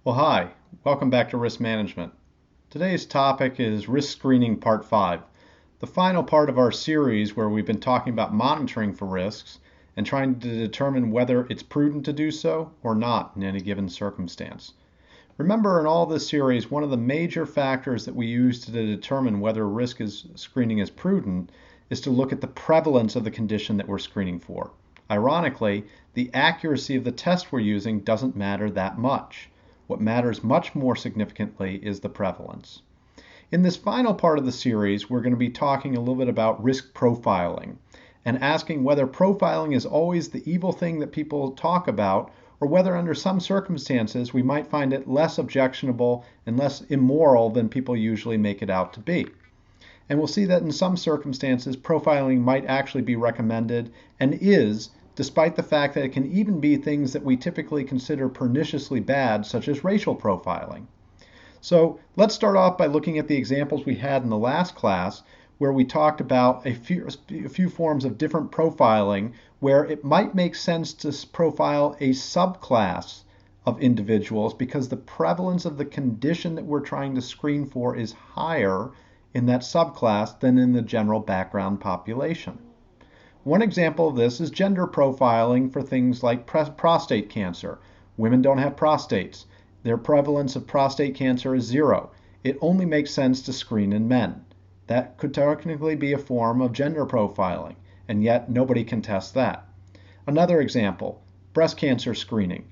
Well, hi, welcome back to Risk Management. Today's topic is Risk Screening Part 5, the final part of our series where we've been talking about monitoring for risks and trying to determine whether it's prudent to do so or not in any given circumstance. Remember, in all this series, one of the major factors that we use to determine whether screening is prudent is to look at the prevalence of the condition that we're screening for. Ironically, the accuracy of the test we're using doesn't matter that much. What matters much more significantly is the prevalence. In this final part of the series, we're going to be talking a little bit about risk profiling and asking whether profiling is always the evil thing that people talk about, or whether under some circumstances we might find it less objectionable and less immoral than people usually make it out to be. And we'll see that in some circumstances, profiling might actually be recommended and is, despite the fact that it can even be things that we typically consider perniciously bad, such as racial profiling. So let's start off by looking at the examples we had in the last class, where we talked about a few forms of different profiling, where it might make sense to profile a subclass of individuals because the prevalence of the condition that we're trying to screen for is higher in that subclass than in the general background population. One example of this is gender profiling for things like prostate cancer. Women don't have prostates. Their prevalence of prostate cancer is 0. It only makes sense to screen in men. That could technically be a form of gender profiling, and yet nobody can test that. Another example, breast cancer screening.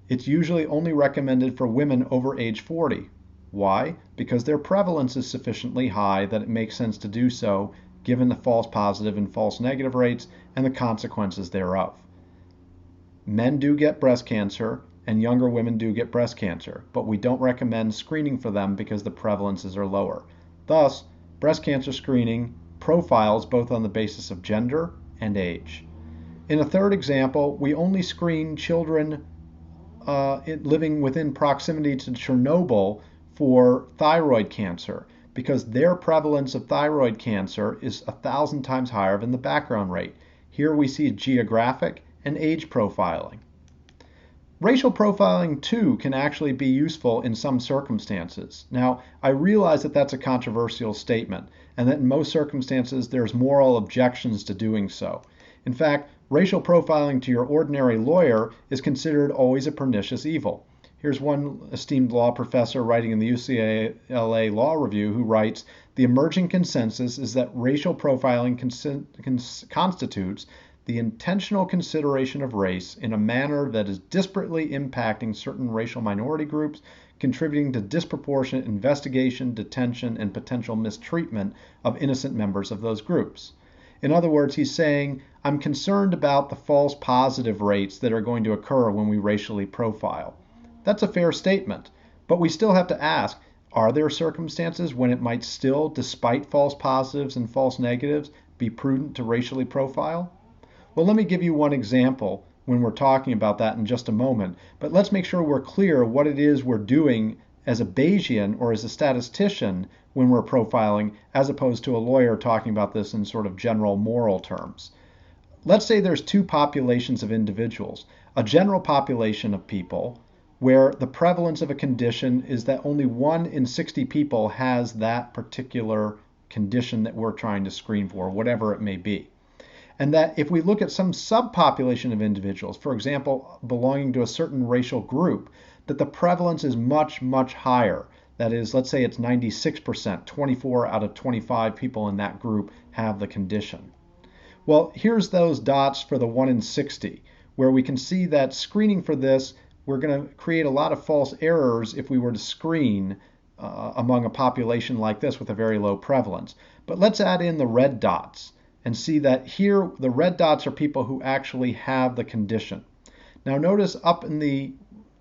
It's usually only recommended for women over age 40. Why? Because their prevalence is sufficiently high that it makes sense to do so, given the false positive and false negative rates and the consequences thereof. Men do get breast cancer and younger women do get breast cancer, but we don't recommend screening for them because the prevalences are lower. Thus, breast cancer screening profiles both on the basis of gender and age. In a third example, we only screen children living within proximity to Chernobyl for thyroid cancer, because their prevalence of thyroid cancer is 1,000 times higher than the background rate. Here we see geographic and age profiling. Racial profiling, too, can actually be useful in some circumstances. Now, I realize that that's a controversial statement, and that in most circumstances there's moral objections to doing so. In fact, racial profiling to your ordinary lawyer is considered always a pernicious evil. Here's one esteemed law professor writing in the UCLA Law Review who writes, "The emerging consensus is that racial profiling constitutes the intentional consideration of race in a manner that is disparately impacting certain racial minority groups, contributing to disproportionate investigation, detention, and potential mistreatment of innocent members of those groups." In other words, he's saying, I'm concerned about the false positive rates that are going to occur when we racially profile. That's a fair statement, but we still have to ask, are there circumstances when it might still, despite false positives and false negatives, be prudent to racially profile? Well, let me give you one example when we're talking about that in just a moment, but let's make sure we're clear what it is we're doing as a Bayesian or as a statistician when we're profiling, as opposed to a lawyer talking about this in sort of general moral terms. Let's say there's two populations of individuals, a general population of people where the prevalence of a condition is that only 1 in 60 people has that particular condition that we're trying to screen for, whatever it may be. And that if we look at some subpopulation of individuals, for example, belonging to a certain racial group, that the prevalence is much, much higher. That is, let's say it's 96%, 24 out of 25 people in that group have the condition. Well, here's those dots for the 1 in 60, where we can see that screening for this, we're going to create a lot of false errors if we were to screen among a population like this with a very low prevalence. But let's add in the red dots and see that here the red dots are people who actually have the condition. Now notice up in the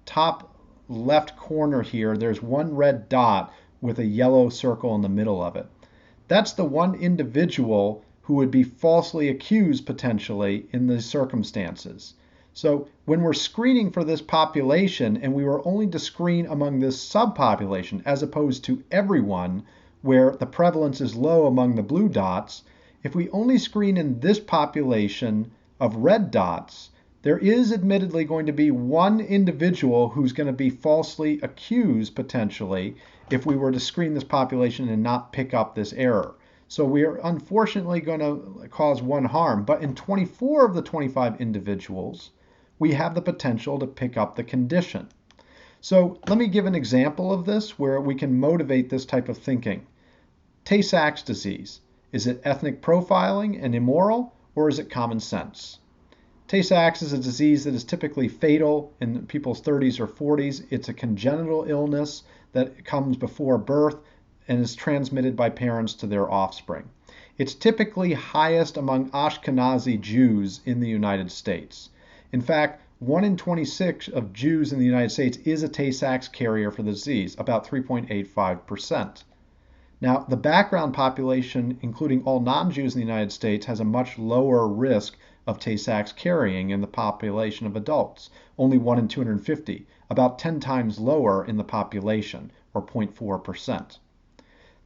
top left corner here, there's one red dot with a yellow circle in the middle of it. That's the one individual who would be falsely accused potentially in these circumstances. So when we're screening for this population and we were only to screen among this subpopulation as opposed to everyone where the prevalence is low among the blue dots, if we only screen in this population of red dots, There is admittedly going to be one individual who's going to be falsely accused potentially if we were to screen this population and not pick up this error. So we are unfortunately going to cause one harm, but in 24 of the 25 individuals, we have the potential to pick up the condition. So let me give an example of this where we can motivate this type of thinking. Tay-Sachs disease. Is it ethnic profiling and immoral, or is it common sense? Tay-Sachs is a disease that is typically fatal in people's 30s or 40s. It's a congenital illness that comes before birth and is transmitted by parents to their offspring. It's typically highest among Ashkenazi Jews in the United States. In fact, 1 in 26 of Jews in the United States is a Tay-Sachs carrier for the disease, about 3.85%. Now, the background population, including all non-Jews in the United States, has a much lower risk of Tay-Sachs carrying in the population of adults, only 1 in 250, about 10 times lower in the population, or 0.4%.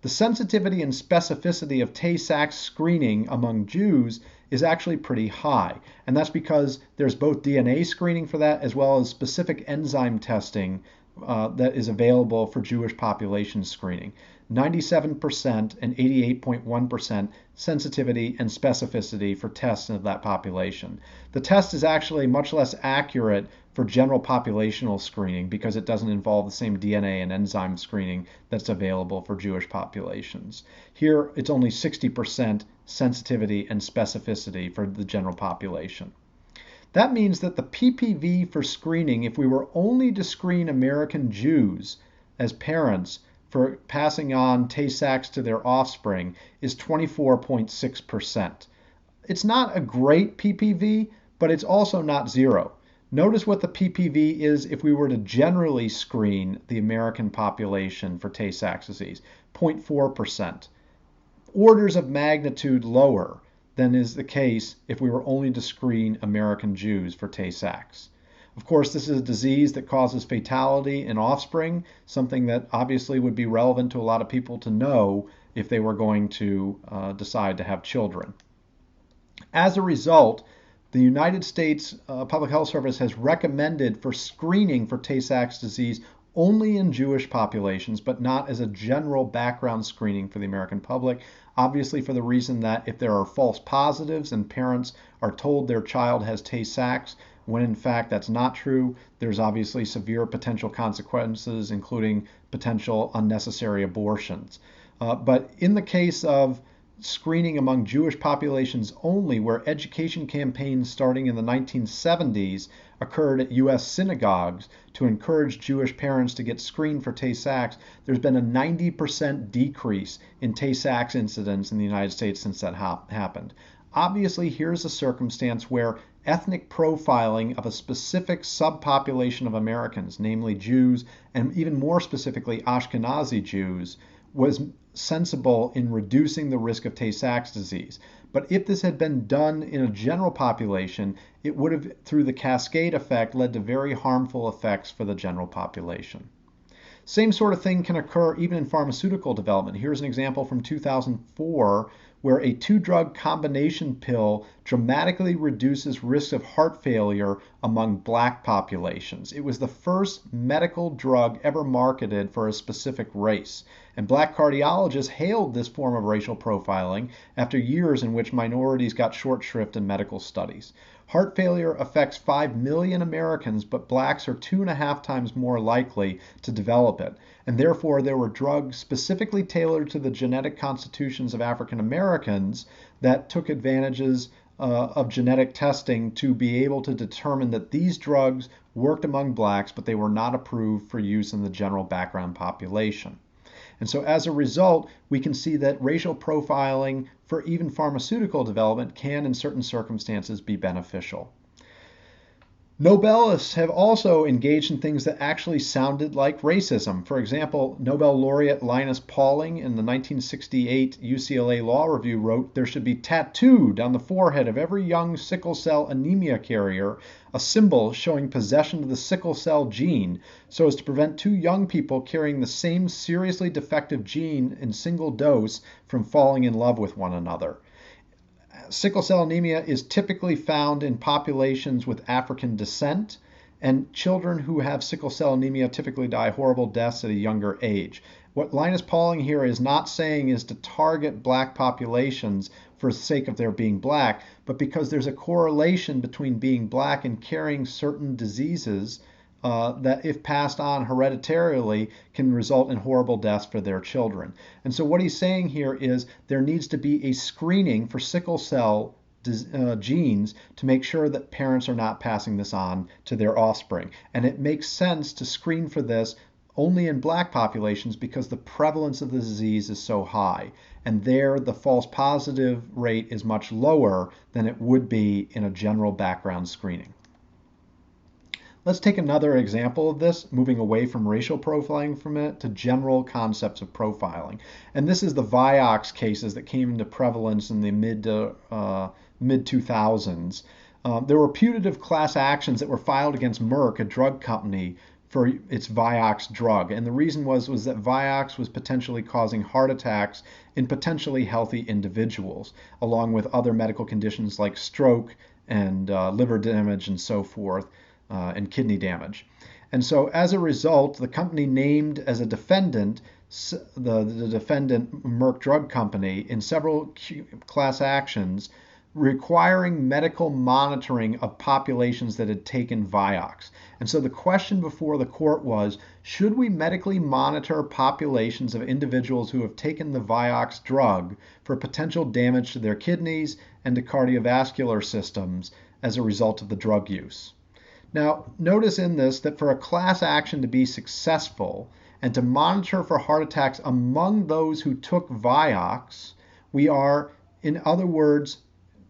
The sensitivity and specificity of Tay-Sachs screening among Jews is actually pretty high, and that's because there's both DNA screening for that as well as specific enzyme testing that is available for Jewish population screening. 97% and 88.1% sensitivity and specificity for tests of that population. The test is actually much less accurate for general populational screening because it doesn't involve the same DNA and enzyme screening that's available for Jewish populations. Here, it's only 60% sensitivity and specificity for the general population. That means that the PPV for screening, if we were only to screen American Jews as parents for passing on Tay-Sachs to their offspring, is 24.6%. It's not a great PPV, but it's also not zero. Notice what the PPV is if we were to generally screen the American population for Tay-Sachs disease, 0.4%. Orders of magnitude lower than is the case if we were only to screen American Jews for Tay-Sachs. Of course, this is a disease that causes fatality in offspring, something that obviously would be relevant to a lot of people to know if they were going to decide to have children. As a result, the United States Public Health Service has recommended for screening for Tay-Sachs disease only in Jewish populations, but not as a general background screening for the American public, obviously for the reason that if there are false positives and parents are told their child has Tay-Sachs, when in fact that's not true, there's obviously severe potential consequences, including potential unnecessary abortions. But in the case of screening among Jewish populations only, where education campaigns starting in the 1970s occurred at U.S. synagogues to encourage Jewish parents to get screened for Tay-Sachs, there's been a 90% decrease in Tay-Sachs incidents in the United States since that happened. Obviously, here's a circumstance where ethnic profiling of a specific subpopulation of Americans, namely Jews, and even more specifically Ashkenazi Jews, was sensible in reducing the risk of Tay-Sachs disease. But if this had been done in a general population, it would have, through the cascade effect, led to very harmful effects for the general population. Same sort of thing can occur even in pharmaceutical development. Here's an example from 2004 where a 2-drug combination pill dramatically reduces risk of heart failure among black populations. It was the first medical drug ever marketed for a specific race. And black cardiologists hailed this form of racial profiling after years in which minorities got short shrift in medical studies. Heart failure affects 5 million Americans, but blacks are 2.5 times more likely to develop it. And therefore, there were drugs specifically tailored to the genetic constitutions of African Americans that took advantages of genetic testing to be able to determine that these drugs worked among blacks, but they were not approved for use in the general background population. And so as a result, we can see that racial profiling for even pharmaceutical development can, in certain circumstances, be beneficial. Nobelists have also engaged in things that actually sounded like racism. For example, Nobel laureate Linus Pauling in the 1968 UCLA Law Review wrote there should be tattooed on the forehead of every young sickle cell anemia carrier a symbol showing possession of the sickle cell gene so as to prevent 2 young people carrying the same seriously defective gene in single dose from falling in love with one another. Sickle cell anemia is typically found in populations with African descent, and children who have sickle cell anemia typically die horrible deaths at a younger age. What Linus Pauling here is not saying is to target black populations for the sake of their being black, but because there's a correlation between being black and carrying certain diseases that, if passed on hereditarily, can result in horrible deaths for their children. And so what he's saying here is there needs to be a screening for sickle cell genes to make sure that parents are not passing this on to their offspring. And it makes sense to screen for this only in black populations because the prevalence of the disease is so high. And there, the false positive rate is much lower than it would be in a general background screening. Let's take another example of this, moving away from racial profiling from it to general concepts of profiling. And this is the Vioxx cases that came into prevalence in the mid 2000s. There were putative class actions that were filed against Merck, a drug company, for its Vioxx drug. And the reason was that Vioxx was potentially causing heart attacks in potentially healthy individuals, along with other medical conditions like stroke and liver damage and so forth. And kidney damage. And so as a result, the company named as a defendant the defendant Merck Drug Company in several class actions requiring medical monitoring of populations that had taken Vioxx. And so the question before the court was, should we medically monitor populations of individuals who have taken the Vioxx drug for potential damage to their kidneys and to cardiovascular systems as a result of the drug use? Now, notice in this that for a class action to be successful and to monitor for heart attacks among those who took Vioxx, we are, in other words,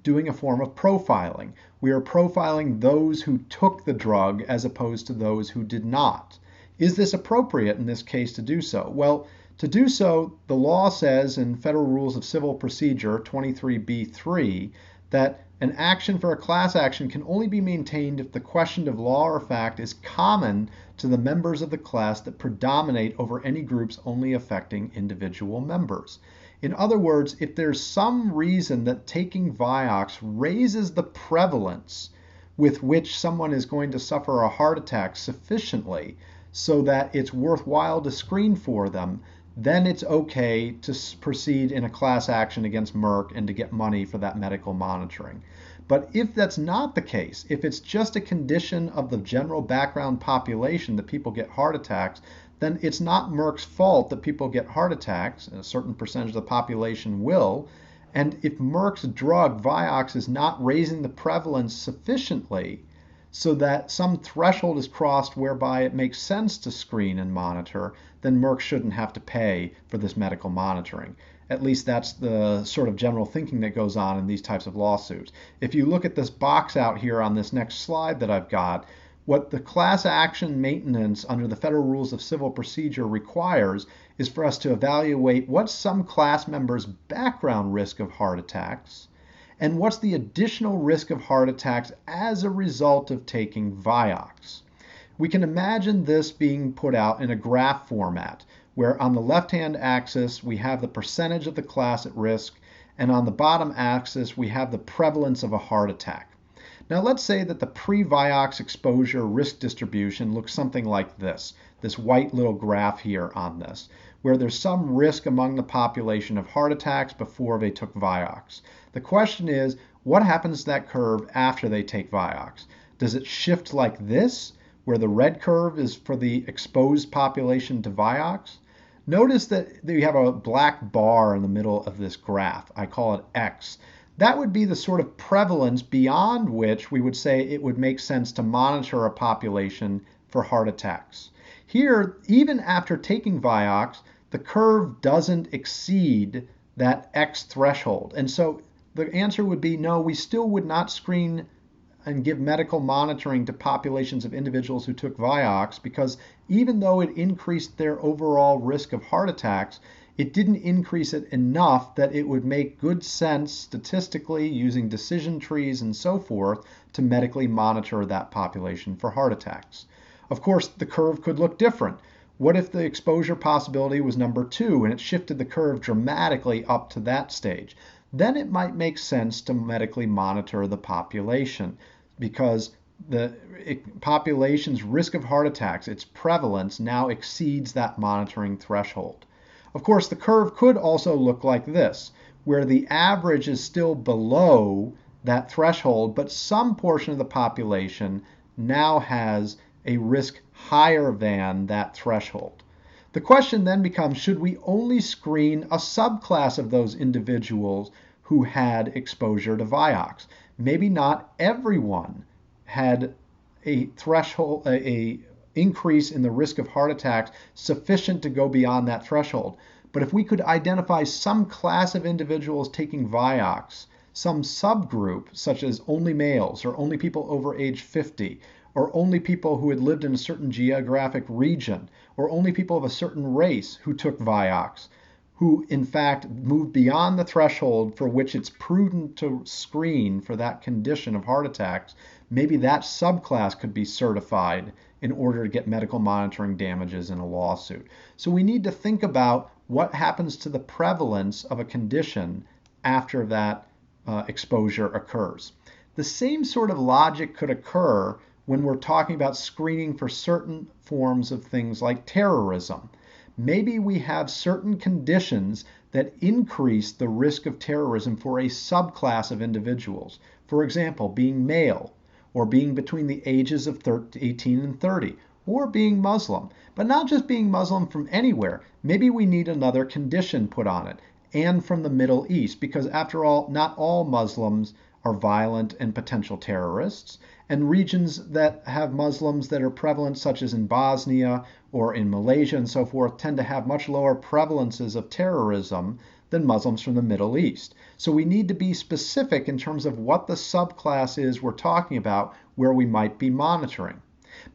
doing a form of profiling. We are profiling those who took the drug as opposed to those who did not. Is this appropriate in this case to do so? Well, to do so, the law says in Federal Rules of Civil Procedure 23B3 that an action for a class action can only be maintained if the question of law or fact is common to the members of the class that predominate over any groups only affecting individual members. In other words, if there's some reason that taking Vioxx raises the prevalence with which someone is going to suffer a heart attack sufficiently so that it's worthwhile to screen for them, then it's okay to proceed in a class action against Merck and to get money for that medical monitoring. But if that's not the case, if it's just a condition of the general background population that people get heart attacks, then it's not Merck's fault that people get heart attacks, and a certain percentage of the population will. And if Merck's drug, Vioxx, is not raising the prevalence sufficiently so that some threshold is crossed whereby it makes sense to screen and monitor, then Merck shouldn't have to pay for this medical monitoring. At least that's the sort of general thinking that goes on in these types of lawsuits. If you look at this box out here on this next slide that I've got, what the class action maintenance under the Federal Rules of Civil Procedure requires is for us to evaluate what's some class member's background risk of heart attacks, and what's the additional risk of heart attacks as a result of taking Vioxx. We can imagine this being put out in a graph format, where on the left-hand axis we have the percentage of the class at risk, and on the bottom axis we have the prevalence of a heart attack. Now let's say that the pre-Vioxx exposure risk distribution looks something like this white little graph here on this, where there's some risk among the population of heart attacks before they took Vioxx. The question is, what happens to that curve after they take Vioxx? Does it shift like this, where the red curve is for the exposed population to Vioxx? Notice that you have a black bar in the middle of this graph. I call it X. That would be the sort of prevalence beyond which we would say it would make sense to monitor a population for heart attacks. Here, even after taking Vioxx, the curve doesn't exceed that X threshold. And so the answer would be no, we still would not screen and give medical monitoring to populations of individuals who took Vioxx, because even though it increased their overall risk of heart attacks, it didn't increase it enough that it would make good sense statistically using decision trees and so forth to medically monitor that population for heart attacks. Of course, the curve could look different. What if the exposure possibility was number 2 and it shifted the curve dramatically up to that stage? then it might make sense to medically monitor the population, because the population's risk of heart attacks, its prevalence, now exceeds that monitoring threshold. Of course, the curve could also look like this, where the average is still below that threshold, but some portion of the population now has a risk higher than that threshold. The question then becomes, should we only screen a subclass of those individuals who had exposure to Vioxx? Maybe not everyone had a threshold, a increase in the risk of heart attacks sufficient to go beyond that threshold. But if we could identify some class of individuals taking Vioxx, some subgroup, such as only males or only people over age 50, or only people who had lived in a certain geographic region, or only people of a certain race who took Vioxx, who in fact moved beyond the threshold for which it's prudent to screen for that condition of heart attacks, maybe that subclass could be certified in order to get medical monitoring damages in a lawsuit. So we need to think about what happens to the prevalence of a condition after that exposure occurs. The same sort of logic could occur when we're talking about screening for certain forms of things like terrorism. Maybe we have certain conditions that increase the risk of terrorism for a subclass of individuals. For example, being male, or being between the ages of 18 and 30, or being Muslim. But not just being Muslim from anywhere. Maybe we need another condition put on it, and from the Middle East, because after all, not all Muslims are violent and potential terrorists, and regions that have Muslims that are prevalent, such as in Bosnia or in Malaysia and so forth, tend to have much lower prevalences of terrorism than Muslims from the Middle East. So we need to be specific in terms of what the subclass is we're talking about where we might be monitoring.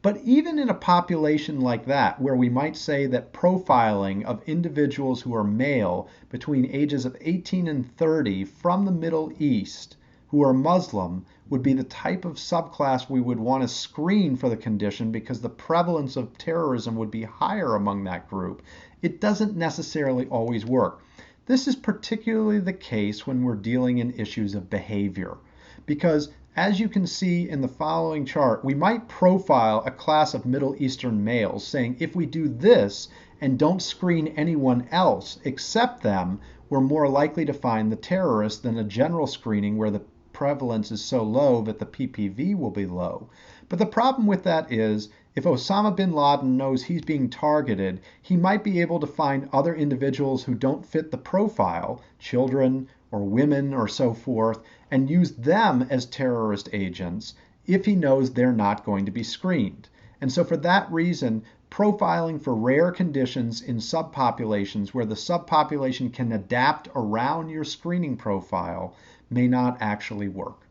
But even in a population like that, where we might say that profiling of individuals who are male between ages of 18 and 30 from the Middle East who are Muslim would be the type of subclass we would want to screen for the condition because the prevalence of terrorism would be higher among that group, it doesn't necessarily always work. This is particularly the case when we're dealing in issues of behavior, because as you can see in the following chart, we might profile a class of Middle Eastern males saying if we do this and don't screen anyone else except them, we're more likely to find the terrorist than a general screening where the prevalence is so low that the PPV will be low. But the problem with that is if Osama bin Laden knows he's being targeted, he might be able to find other individuals who don't fit the profile, children or women or so forth, and use them as terrorist agents if he knows they're not going to be screened. And so for that reason, profiling for rare conditions in subpopulations where the subpopulation can adapt around your screening profile may not actually work.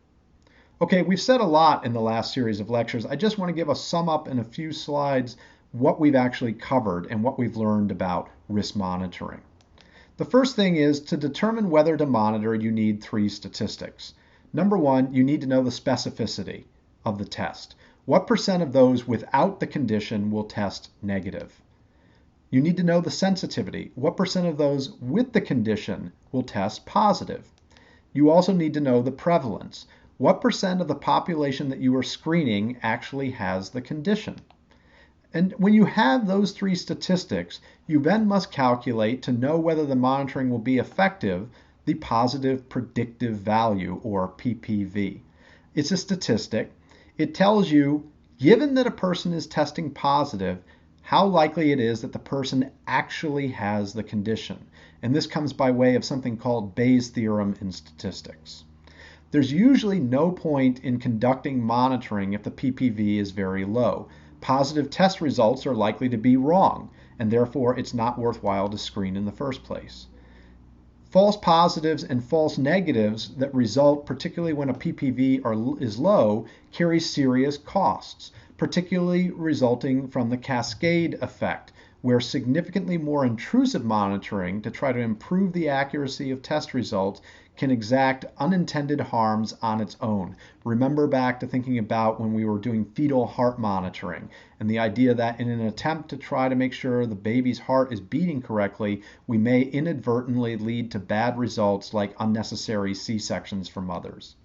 Okay, we've said a lot in the last series of lectures. I just want to give a sum up in a few slides what we've actually covered and what we've learned about risk monitoring. The first thing is to determine whether to monitor, you need 3 statistics. Number 1, you need to know the specificity of the test. What percent of those without the condition will test negative? You need to know the sensitivity. What percent of those with the condition will test positive? You also need to know the prevalence. What percent of the population that you are screening actually has the condition? And when you have those 3 statistics, you then must calculate to know whether the monitoring will be effective, the positive predictive value, or PPV. It's a statistic. It tells you, given that a person is testing positive, how likely it is that the person actually has the condition. And this comes by way of something called Bayes' theorem in statistics. There's usually no point in conducting monitoring if the PPV is very low. Positive test results are likely to be wrong, and therefore it's not worthwhile to screen in the first place. False positives and false negatives that result, particularly when a PPV is low, carry serious costs, particularly resulting from the cascade effect, where significantly more intrusive monitoring to try to improve the accuracy of test results can exact unintended harms on its own. Remember back to thinking about when we were doing fetal heart monitoring and the idea that in an attempt to try to make sure the baby's heart is beating correctly, we may inadvertently lead to bad results like unnecessary C-sections for mothers.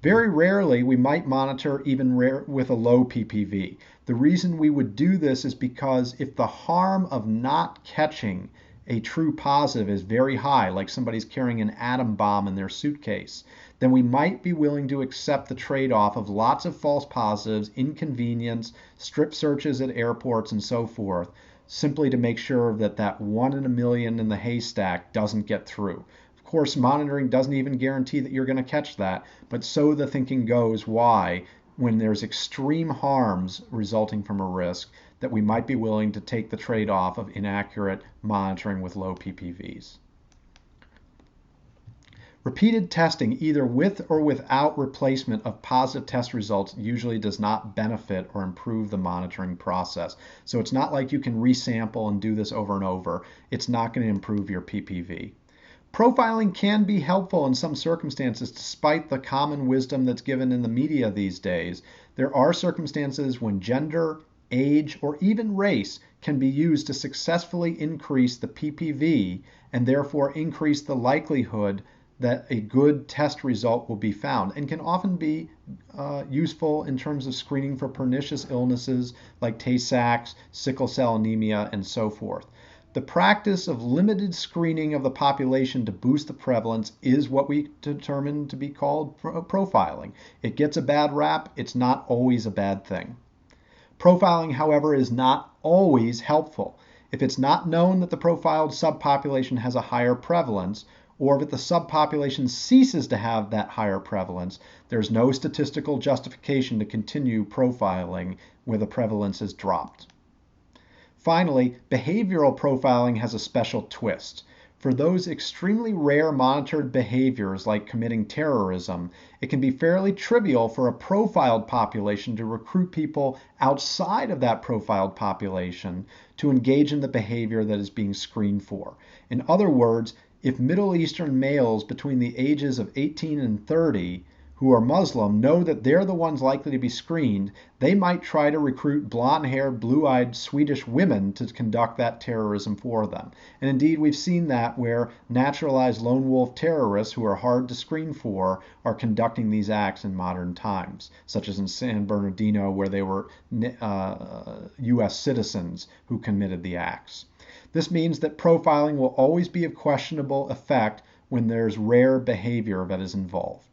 Very rarely, we might monitor even with a low PPV. The reason we would do this is because if the harm of not catching a true positive is very high, like somebody's carrying an atom bomb in their suitcase, then we might be willing to accept the trade-off of lots of false positives, inconvenience, strip searches at airports, and so forth, simply to make sure that that 1 in a million in the haystack doesn't get through. Of course, monitoring doesn't even guarantee that you're going to catch that, but so the thinking goes why, when there's extreme harms resulting from a risk, that we might be willing to take the trade-off of inaccurate monitoring with low PPVs. Repeated testing, either with or without replacement of positive test results, usually does not benefit or improve the monitoring process. So it's not like you can resample and do this over and over. It's not going to improve your PPV. Profiling can be helpful in some circumstances, despite the common wisdom that's given in the media these days. There are circumstances when gender, age, or even race can be used to successfully increase the PPV and therefore increase the likelihood that a good test result will be found, and can often be useful in terms of screening for pernicious illnesses like Tay-Sachs, sickle cell anemia, and so forth. The practice of limited screening of the population to boost the prevalence is what we determine to be called profiling. It gets a bad rap. It's not always a bad thing. Profiling, however, is not always helpful. If it's not known that the profiled subpopulation has a higher prevalence, or if the subpopulation ceases to have that higher prevalence, there's no statistical justification to continue profiling where the prevalence is dropped. Finally, behavioral profiling has a special twist. For those extremely rare monitored behaviors like committing terrorism, it can be fairly trivial for a profiled population to recruit people outside of that profiled population to engage in the behavior that is being screened for. In other words, if Middle Eastern males between the ages of 18 and 30 who are Muslim know that they're the ones likely to be screened, they might try to recruit blonde-haired, blue-eyed Swedish women to conduct that terrorism for them. And indeed, we've seen that where naturalized lone wolf terrorists who are hard to screen for are conducting these acts in modern times, such as in San Bernardino, where they were U.S. citizens who committed the acts. This means that profiling will always be of questionable effect when there's rare behavior that is involved.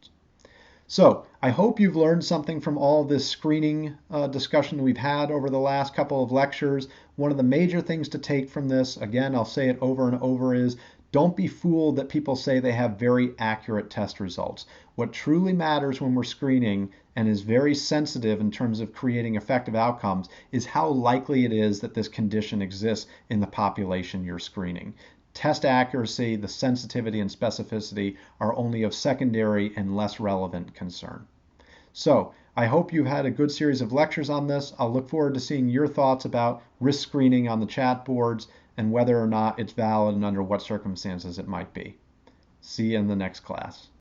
So I hope you've learned something from all this screening discussion we've had over the last couple of lectures. One of the major things to take from this, again, I'll say it over and over, is don't be fooled that people say they have very accurate test results. What truly matters when we're screening and is very sensitive in terms of creating effective outcomes is how likely it is that this condition exists in the population you're screening. Test accuracy, the sensitivity and specificity are only of secondary and less relevant concern. So I hope you've had a good series of lectures on this. I'll look forward to seeing your thoughts about risk screening on the chat boards and whether or not it's valid and under what circumstances it might be. See you in the next class.